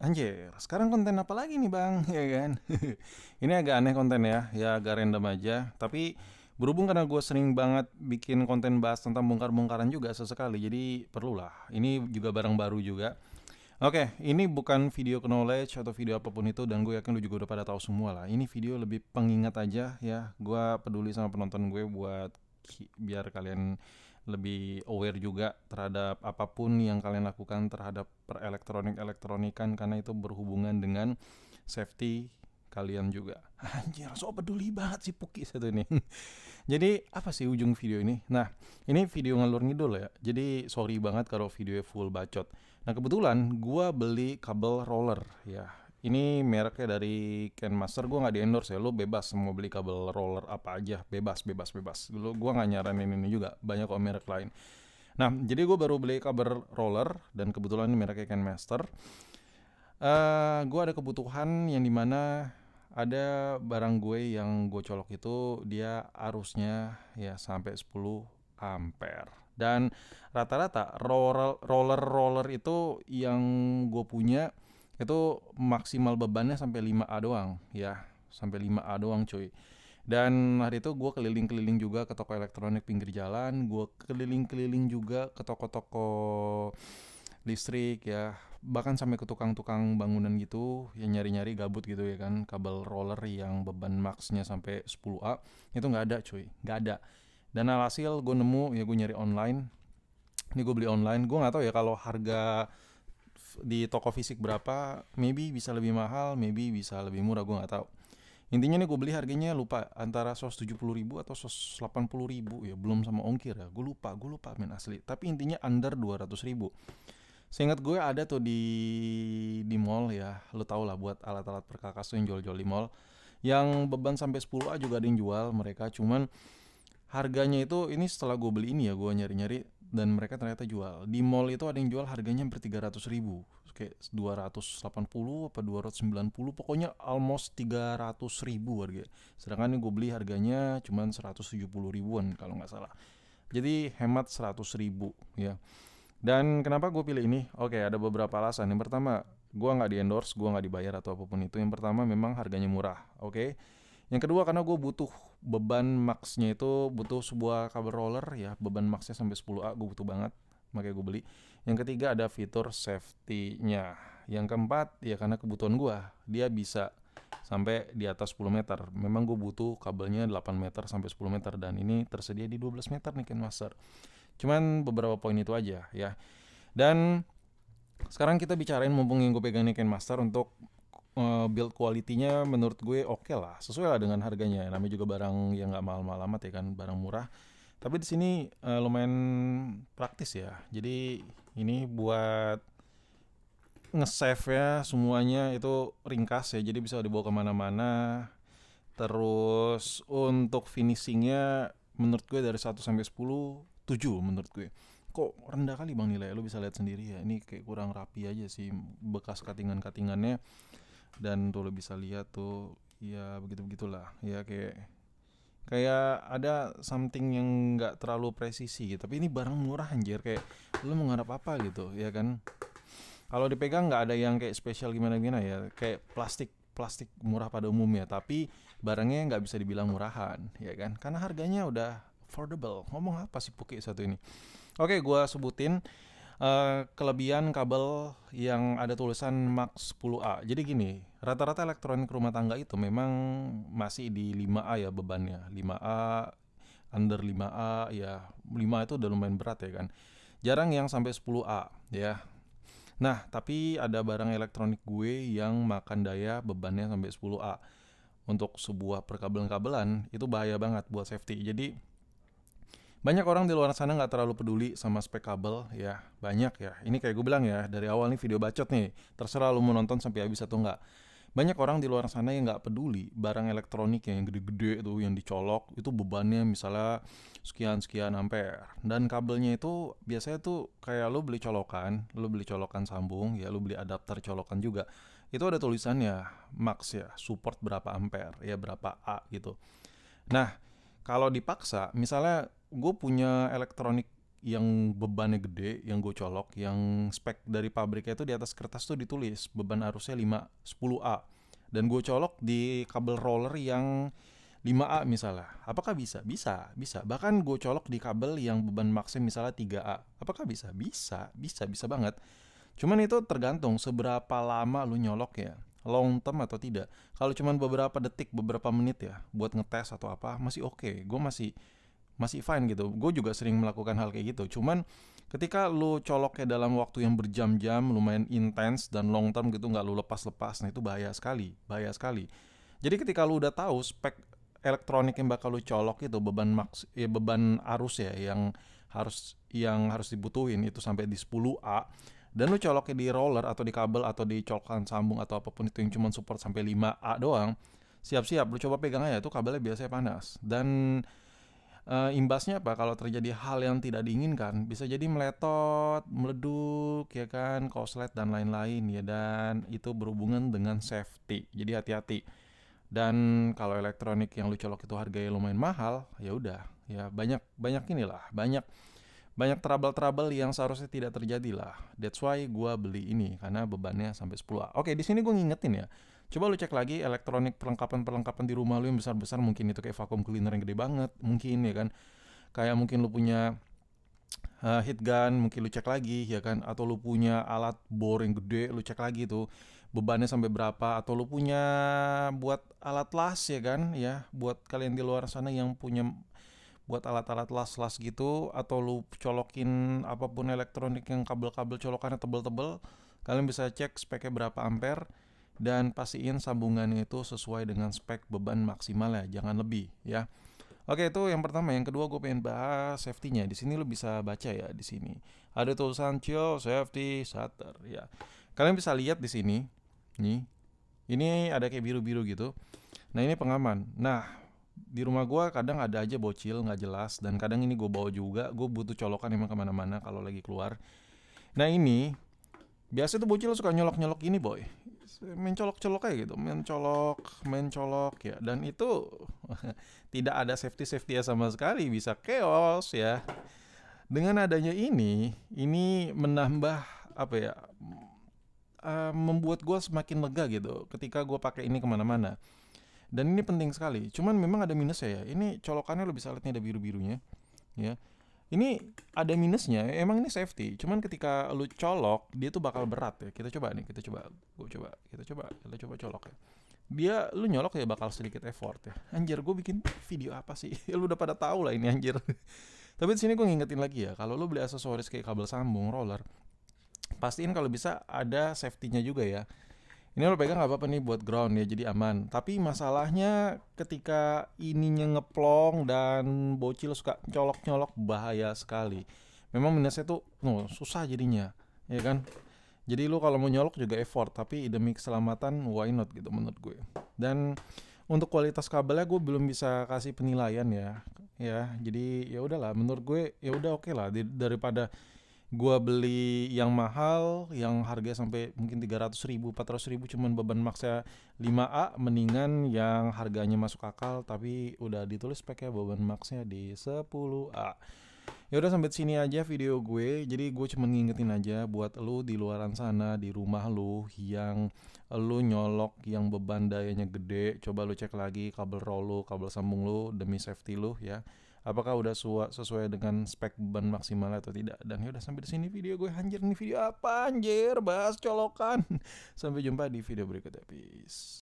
Anjir, sekarang konten apa lagi nih bang? Ya kan? Ini agak aneh konten ya agak random aja. Tapi berhubung karena gue sering banget bikin konten bahas tentang bongkar-bongkaran juga sesekali, jadi perlulah. Ini juga barang baru juga. Oke, ini bukan video knowledge atau video apapun itu, dan gue yakin lu juga udah pada tahu semua lah. Ini video lebih pengingat aja ya. Gue peduli sama penonton gue buat biar kalian lebih aware juga terhadap apapun yang kalian lakukan terhadap perelektronik-elektronikan, karena itu berhubungan dengan safety kalian juga. Anjir, so peduli banget sih Puki satu ini. Jadi apa sih ujung video ini? Nah, ini video ngalur ngidul ya. Jadi sorry banget kalau videonya full bacot. Nah, kebetulan gua beli kabel roller ya. Ini mereknya dari Kenmaster. Gua nggak di endorse ya. Lo bebas mau beli kabel roller apa aja, bebas bebas bebas. Gua nggak nyaranin ini juga. Banyak kok merek lain. Nah, jadi gue baru beli kabel roller dan kebetulan ini mereknya Kenmaster. Gue ada kebutuhan yang dimana ada barang gue yang gue colok itu dia arusnya ya sampai 10 ampere. Dan rata-rata roller itu yang gue punya itu maksimal bebannya sampai 5A doang ya. Sampai 5A doang cuy. Dan hari itu gue keliling-keliling juga ke toko elektronik pinggir jalan, gue keliling-keliling juga ke toko-toko listrik ya, bahkan sampai ke tukang-tukang bangunan gitu yang nyari-nyari gabut gitu ya kan, kabel roller yang beban maxnya sampai 10A itu nggak ada cuy, nggak ada. Dan alhasil gue nemu ya, gue nyari online. Ini gue beli online, gue nggak tahu ya kalau harga di toko fisik berapa, maybe bisa lebih mahal, maybe bisa lebih murah, gue nggak tahu. Intinya nih gue beli harganya lupa antara 170.000 atau 180.000 ya, belum sama ongkir ya, gue lupa men asli, tapi intinya under 200.000. Seingat gue ada tuh di mall ya, lo tau lah buat alat-alat perkakas tuh yang jual-jual di mall. Yang beban sampai 10A juga ada yang jual mereka, cuman harganya itu ini setelah gue beli ini ya, gue nyari-nyari dan mereka ternyata jual. Di mall itu ada yang jual harganya hampir 300.000, kayak 280 apa 290, pokoknya almost 300.000 harga. Sedangkan ini gue beli harganya cuman 170.000-an kalau nggak salah. Jadi hemat 100.000 ya. Dan kenapa gue pilih ini? Oke, ada beberapa alasan. Yang pertama, gue nggak di endorse, gue nggak dibayar atau apapun itu. Yang pertama, memang harganya murah. Oke. Yang kedua, karena gue butuh beban maxnya itu, butuh sebuah kabel roller ya, beban maxnya sampai 10A, gue butuh banget. Makanya gue beli. Yang ketiga, ada fitur safety-nya. Yang keempat, ya karena kebutuhan gue, dia bisa sampai di atas 10 meter. Memang gue butuh kabelnya 8 meter sampai 10 meter, dan ini tersedia di 12 meter nih Kenmaster. Cuman beberapa poin itu aja ya. Dan sekarang kita bicarain, mumpung yang gue pegang ini Master, untuk build quality-nya menurut gue oke lah, sesuai lah dengan harganya. Namanya juga barang yang nggak mahal-mahal amat ya kan, barang murah. Tapi di sini lumayan praktis ya. Jadi ini buat nge-save ya, semuanya itu ringkas ya, jadi bisa dibawa kemana-mana. Terus untuk finishingnya menurut gue dari 1 sampai 10, 7 menurut gue. Kok rendah kali bang nilai? Lu bisa lihat sendiri ya. Ini kayak kurang rapi aja sih bekas katingan-katingannya. Dan tuh lo bisa lihat tuh ya begitu-begitulah. Ya kayak kayak ada something yang nggak terlalu presisi gitu. Tapi ini barang murah anjir, kayak lu mau ngarap apa gitu ya kan. Kalau dipegang nggak ada yang kayak spesial gimana-gimana ya. Kayak plastik plastik murah pada umumnya, tapi barangnya nggak bisa dibilang murahan ya kan, karena harganya udah affordable. Ngomong apa sih Puki satu ini. Oke, gua sebutin kelebihan kabel yang ada tulisan Max 10A. Jadi gini, rata-rata elektronik rumah tangga itu memang masih di 5A ya bebannya. 5A, under 5A ya. 5A itu udah lumayan berat ya kan. Jarang yang sampai 10A ya. Nah, tapi ada barang elektronik gue yang makan daya bebannya sampai 10A. Untuk sebuah perkabelan-kabelan itu bahaya banget buat safety. Jadi banyak orang di luar sana nggak terlalu peduli sama spek kabel ya, banyak ya. Ini kayak gue bilang ya, dari awal nih video bacot nih. Terserah lu mau nonton sampai habis atau enggak. Banyak orang di luar sana yang nggak peduli barang elektronik yang gede-gede itu yang dicolok itu bebannya misalnya sekian-sekian ampere, dan kabelnya itu biasanya tuh kayak lu beli colokan sambung ya, lu beli adapter colokan juga. Itu ada tulisannya max ya, support berapa ampere ya, berapa A gitu. Nah, kalau dipaksa, misalnya gue punya elektronik yang bebannya gede, yang gue colok, yang spek dari pabriknya itu di atas kertas tuh ditulis beban arusnya 10A, dan gue colok di kabel roller yang 5A misalnya. Apakah bisa? Bisa. Bahkan gue colok di kabel yang beban maksim misalnya 3A. Apakah bisa? Bisa banget. Cuman itu tergantung seberapa lama lu nyolok ya. Long term atau tidak. Kalau cuman beberapa detik, beberapa menit ya buat ngetes atau apa, masih oke. Gue masih fine gitu. Gue juga sering melakukan hal kayak gitu. Cuman ketika lu coloknya dalam waktu yang berjam-jam, lumayan intens dan long term gitu, nggak lu lepas-lepas, nah itu bahaya sekali. Jadi ketika lu udah tahu spek elektronik yang bakal lu colok itu beban arus ya yang harus dibutuhin itu sampai di 10A, dan lu coloknya di roller atau di kabel atau di colokan sambung atau apapun itu yang cuma support sampai 5A doang, siap-siap lu coba pegang aja tuh kabelnya biasanya panas. Dan imbasnya apa? Kalau terjadi hal yang tidak diinginkan, bisa jadi meletot, meleduk, ya kan, korslet dan lain-lain ya. Dan itu berhubungan dengan safety. Jadi hati-hati. Dan kalau elektronik yang lu colok itu harganya lumayan mahal, ya udah, ya banyak inilah, banyak trouble-trouble yang seharusnya tidak terjadi lah. That's why gua beli ini karena bebannya sampai 10A. Oke, di sini gua ngingetin ya. Coba lu cek lagi elektronik perlengkapan di rumah lu yang besar-besar, mungkin itu kayak vacuum cleaner yang gede banget, mungkin ya kan. Kayak mungkin lu punya heat gun, mungkin lu cek lagi ya kan, atau lu punya alat bor yang gede, lu cek lagi tuh bebannya sampai berapa, atau lu punya buat alat las ya kan, ya buat kalian di luar sana yang punya buat alat-alat las-las gitu, atau lu colokin apapun elektronik yang kabel-kabel colokannya tebel-tebel, kalian bisa cek speknya berapa ampere dan pastiin sambungannya itu sesuai dengan spek beban maksimal ya, jangan lebih ya. Oke, itu yang pertama. Yang kedua gue pengen bahas safety-nya. Di sini lu bisa baca ya di sini. Ada tulisan chill safety shutter ya. Kalian bisa lihat di sini. Nih. Ini ada kayak biru-biru gitu. Nah, ini pengaman. Nah, di rumah gue kadang ada aja bocil nggak jelas, dan kadang ini gue bawa juga. Gue butuh colokan emang kemana-mana kalau lagi keluar. Nah, ini biasa tuh bocil suka nyolok-nyolok ini boy, main colok-colok kayak gitu, main colok ya, dan itu tidak ada safety ya sama sekali, bisa chaos ya. Dengan adanya ini menambah apa ya, membuat gue semakin lega gitu ketika gue pakai ini kemana-mana. Dan ini penting sekali, cuman memang ada minusnya ya. Ini colokannya lo bisa lihat nih ada biru-birunya ya. Ini ada minusnya, emang ini safety. Cuman ketika lu colok, dia tuh bakal berat ya. Kita coba, kita coba colok ya. Dia, lu nyolok ya bakal sedikit effort ya. Anjir, gue bikin video apa sih? Lu udah pada tahu lah ini anjir. Tapi di sini gue ngingetin lagi ya, kalau lu beli aksesoris kayak kabel sambung, roller, pastiin kalau bisa ada safety-nya juga ya. Ini lo pegang gak apa-apa nih buat ground ya, jadi aman. Tapi masalahnya ketika ininya ngeplong dan bocil suka colok-nyolok, bahaya sekali. Memang minusnya tuh susah jadinya, ya kan? Jadi lu kalau mau nyolok juga effort, tapi demi keselamatan why not gitu menurut gue. Dan untuk kualitas kabelnya gue belum bisa kasih penilaian ya. Ya, jadi ya udahlah, menurut gue ya udah oke lah, daripada gua beli yang mahal yang harga sampai mungkin 300.000 400.000 cuman beban maksnya 5A, mendingan yang harganya masuk akal tapi udah ditulis speknya beban maksnya di 10A. Ya udah, sampai sini aja video gue. Jadi gue cuma ngingetin aja buat lu di luaran sana, di rumah lu yang lu nyolok yang beban dayanya gede, coba lu cek lagi kabel roll lu, kabel sambung lu demi safety lu ya. Apakah udah sesuai dengan spek beban maksimal atau tidak? Dan ya udah, sampai di sini video gue. Anjir, nih video apa anjir? Bahas colokan. Sampai jumpa di video berikutnya. Peace.